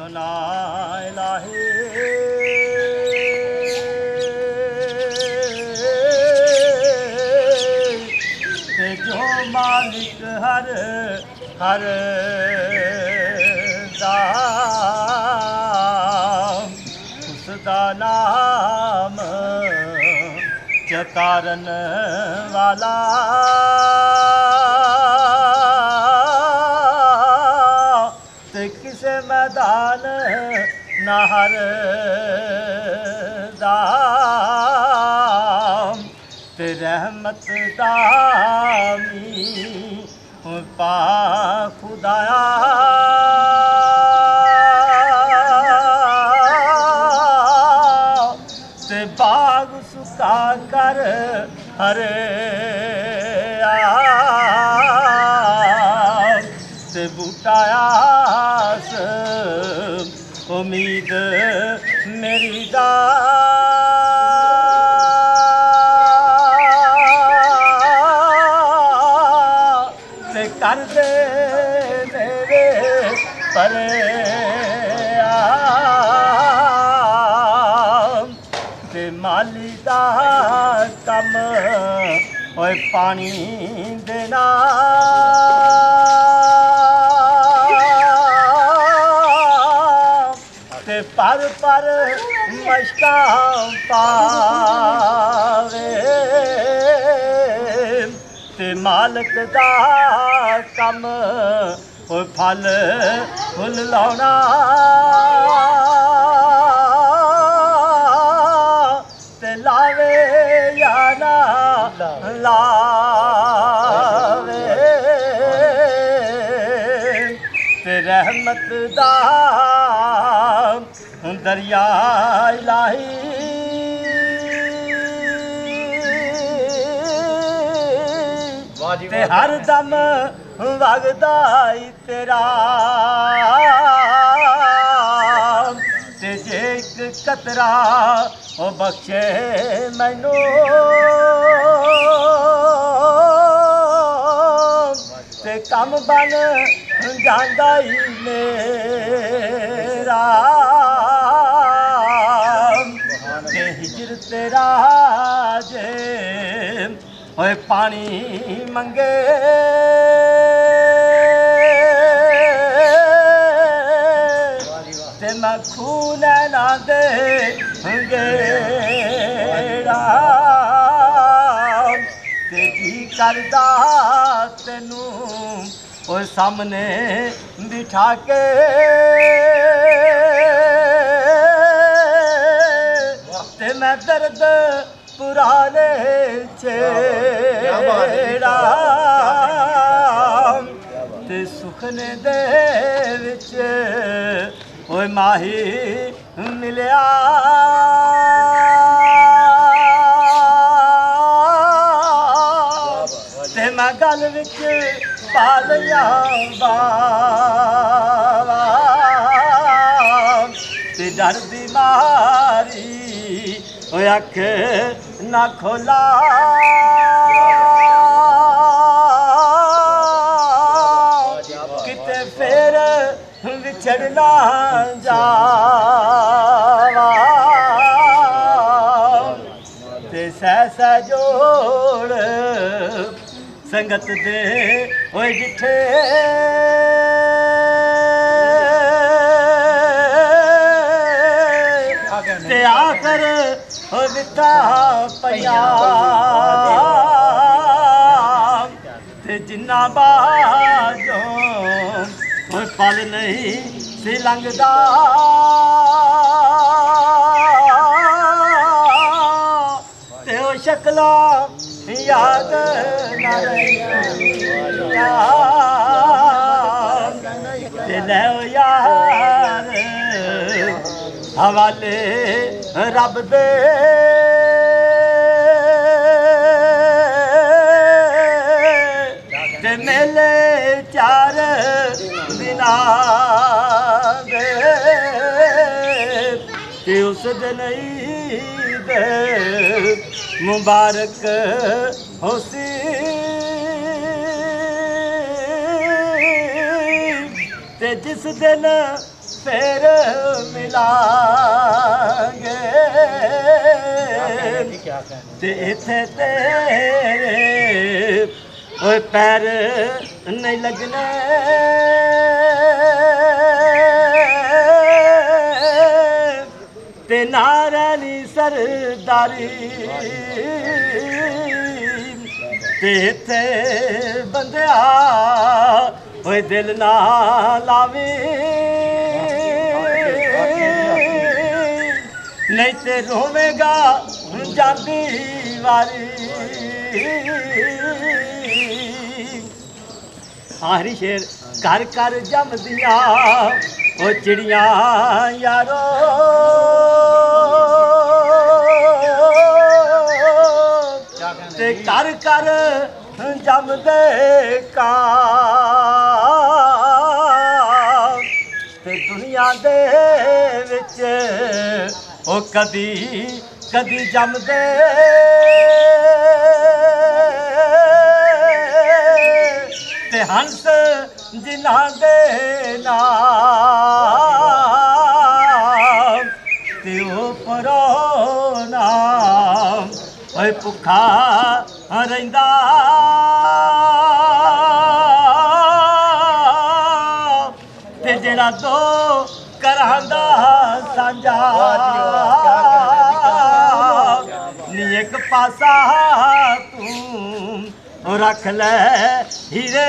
सुना इलाही ते जो मालिक हर हर दा उसदा नाम चतारन वाला ते किसे मैदान नहर दा ते रहमत दामी पा खुदाया ते बाग सुका कर हरे ते बूटायास उम्मीद मेरी दा ते कर दे मेरे परे ते माली दा कम ओए पानी देना ते पर मशकां पावे ते मालक दा कम ओए फल फुल लाउना ते लावे या ना लावे ते रहमत दा दरिया इलाही ते हर दम वगदा तेरा ते जे एक कतरा ओ बख्शे मैनू ते कम बन जांदा ही मेरा ते हिजर तेरा जे ओए पानी मंगे ते मैं खून ना दे गेड़ा ते जी करदा तेनू ओए सामने बिठा के ते मैं दर्द पुराने छेड़ा ते सुखने दे विच ओए माही मिलिया ते मैं गल विच पा लिया बावा ते डर दी मारी ओए अख ना खोला किते फिर विछड़ना जावा ते सह जोड़ संगत दे ओए जिठे ते आकर विथा पया ते जिन्ना बाजो पल नहीं सी लंघदा ते ओ शक्ला याद न रहिया ते लै यार हवाले रब दे ते मेले चार दिना दे ते उस दिन ईद मुबारक होसी ते जिस दिन ਫੇਰ ਮਿਲਾਂਗੇ ਤੇ ਇੱਥੇ ਤੇਰੇ ਓਏ ਪੈਰ ਨਹੀਂ ਲੱਗਣੇ ਤੇ ਨਾ ਰਹਿਣੀ ਸਰਦਾਰੀ ਤੇ ਇੱਥੇ ਬੰਦਿਆ ਓਏ ਦਿਲ ਨਾ ਲਾਵੀ ਨਹੀਂ ਤੇ ਰੋਵੇਗਾ ਜਾਂਦੀ ਵਾਰੀ ਆਖਰੀ ਸ਼ੇਰ ਘਰ ਘਰ ਜੰਮਦੀਆਂ ਉਹ ਚਿੜੀਆਂ ਯਾਰੋ ਤੇ ਘਰ ਘਰ ਜੰਮਦੇ ਕਾਂ ਤੇ ਦੁਨੀਆ ਦੇ ਵਿੱਚ ਉਹ ਕਦੀ ਕਦੀ ਜੰਮਦੇ ਤੇ ਹੰਸ ਜਿਨ੍ਹਾਂ ਦੇ ਨਾਮ ਤੇ ਉਹ ਪਰੋ ਨਾਮ ਓਏ ਭੁੱਖਾ ਰਹਿੰਦਾ ਤੇ ਜਿਹੜਾ ਦੋ ਘਰਾਂ ਦਾ ਸਾਂਝਾ ਨੀ ਇੱਕ ਪਾਸਾ ਤੂੰ ਰੱਖ ਲੈ ਹੀਰੇ